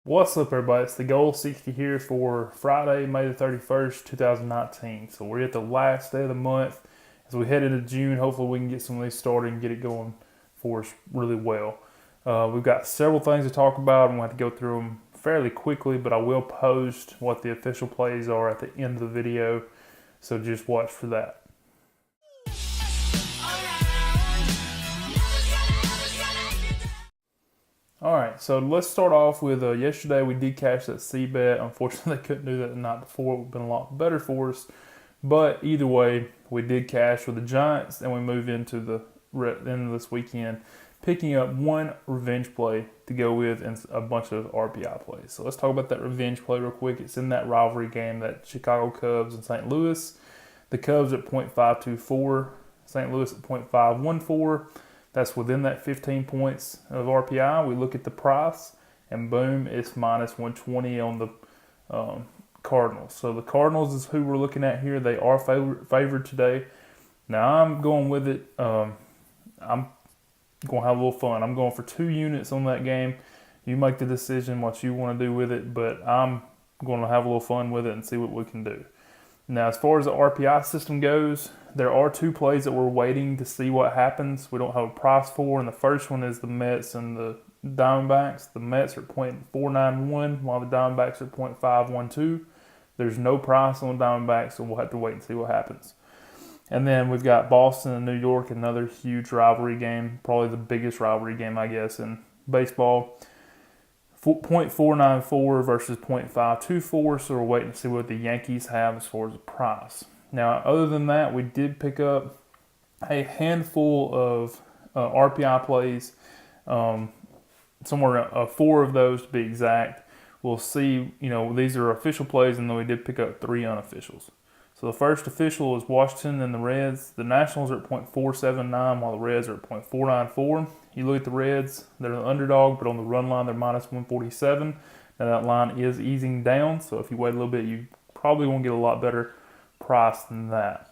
What's up, everybody? It's Thegoal60 here for Friday, May the 31st, 2019. So we're at the last day of the month. As we head into June, hopefully we can get some of these started and get it going for us really well. We've got several things to talk about. I'm going to have to go through them fairly quickly, but I will post what the official plays are at the end of the video. So just watch for that. Alright, so let's start off with yesterday we did cash that C bet. Unfortunately, couldn't do that the night before. It would have been a lot better for us. But either way, we did cash with the Giants, and we move into the end of this weekend, picking up one revenge play to go with and a bunch of RPI plays. So let's talk about that revenge play real quick. It's in that rivalry game, that Chicago Cubs and St. Louis. The Cubs at .524, St. Louis at .514. That's within that 15 points of RPI. We look at the price, and boom, it's minus 120 on the Cardinals. So the Cardinals is who we're looking at here. They are favored today. Now I'm going with it. I'm going to have a little fun. I'm going for 2 units on that game. You make the decision what you want to do with it, but I'm going to have a little fun with it and see what we can do. Now, as far as the RPI system goes, there are 2 plays that we're waiting to see what happens. We don't have a price for, and the first one is the Mets and the Diamondbacks. The Mets are .491, while the Diamondbacks are .512. There's no price on the Diamondbacks, so we'll have to wait and see what happens. And then we've got Boston and New York, another huge rivalry game, probably the biggest rivalry game, I guess, in baseball. .494 versus .524, so we're waiting to see what the Yankees have as far as the price. Now, other than that, we did pick up a handful of RPI plays, somewhere 4 of those to be exact. We'll see, these are official plays, and then we did pick up 3 unofficials. So the first official is Washington and the Reds. The Nationals are at .479, while the Reds are at .494. You look at the Reds, they're the underdog, but on the run line, they're minus 147. Now that line is easing down, so if you wait a little bit, you probably won't get a lot better price than that.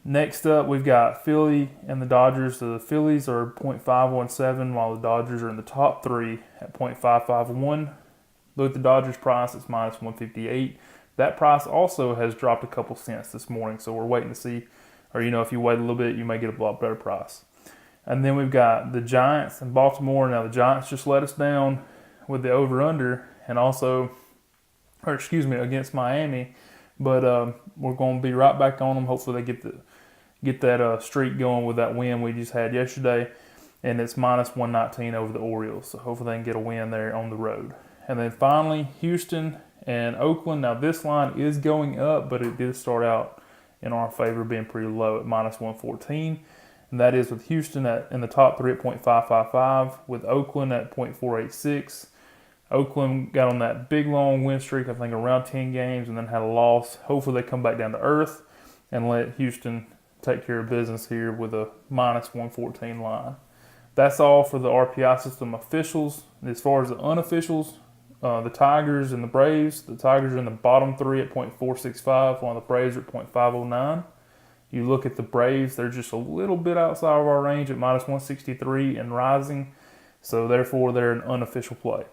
Next up, we've got Philly and the Dodgers. So the Phillies are .517, while the Dodgers are in the top 3 at .551. Look at the Dodgers price, it's minus 158. That price also has dropped a couple cents this morning, so we're waiting to see, or if you wait a little bit, you may get a lot better price. And then we've got the Giants and Baltimore. Now the Giants just let us down with the over/under, and also, against Miami. But we're going to be right back on them. Hopefully they get that streak going with that win we just had yesterday, and it's minus 119 over the Orioles. So hopefully they can get a win there on the road. And then finally, Houston and Oakland. Now this line is going up, but it did start out in our favor, being pretty low at minus 114. And that is with Houston in the top 3 at .555, with Oakland at .486. Oakland got on that big long win streak, I think around 10 games, and then had a loss. Hopefully they come back down to earth and let Houston take care of business here with a minus 114 line. That's all for the RPI system officials. As far as the unofficials, the Tigers and the Braves. The Tigers are in the bottom 3 at .465, while the Braves are at .509. You look at the Braves, they're just a little bit outside of our range at minus 163 and rising, so therefore they're an unofficial play.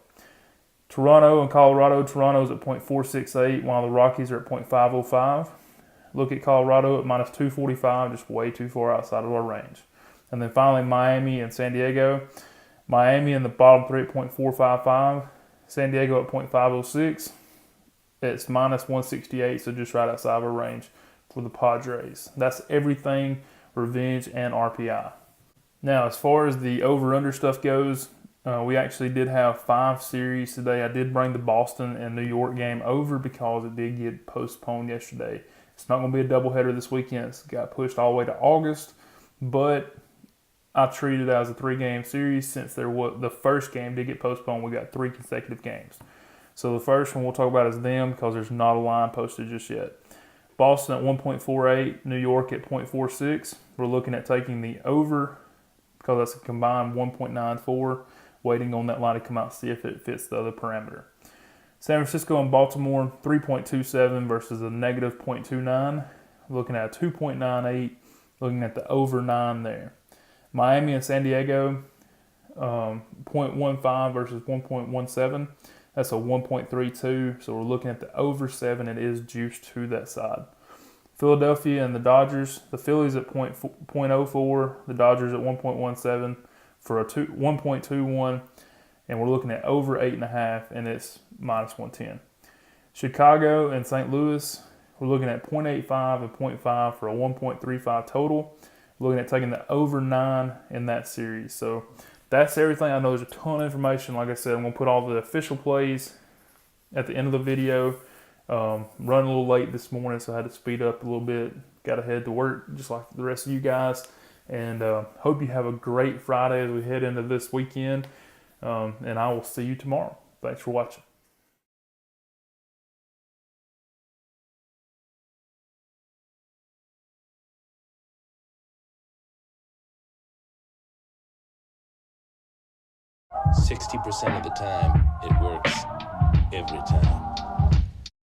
Toronto and Colorado. Toronto's at .468, while the Rockies are at .505. Look at Colorado at minus 245, just way too far outside of our range. And then finally, Miami and San Diego. Miami in the bottom 3 at .455. San Diego at .506. It's minus 168, so just right outside of our range for the Padres. That's everything revenge and RPI. Now, as far as the over-under stuff goes, we actually did have 5 series today. I did bring the Boston and New York game over because it did get postponed yesterday. It's not going to be a doubleheader this weekend. It's got pushed all the way to August, but I treat it as a 3-game series since the first game did get postponed. We got 3 consecutive games. So the first one we'll talk about is them because there's not a line posted just yet. Boston at 1.48, New York at 0.46. We're looking at taking the over because that's a combined 1.94, waiting on that line to come out to see if it fits the other parameter. San Francisco and Baltimore, 3.27 versus a negative 0.29. Looking at 2.98, looking at the over 9 there. Miami and San Diego, 0.15 versus 1.17. That's a 1.32. So we're looking at the over 7. It is juiced to that side. Philadelphia and the Dodgers. The Phillies at 0.04. The Dodgers at 1.17 for a 1.21. And we're looking at over 8.5, and it's minus 110. Chicago and St. Louis, we're looking at 0.85 and 0.5 for a 1.35 total. We're looking at taking the over 9 in that series. So that's everything. I know there's a ton of information. Like I said, I'm going to put all the official plays at the end of the video. Running a little late this morning, so I had to speed up a little bit. Got to head to work just like the rest of you guys. And hope you have a great Friday as we head into this weekend. And I will see you tomorrow. Thanks for watching. %60 of the time, it works every time.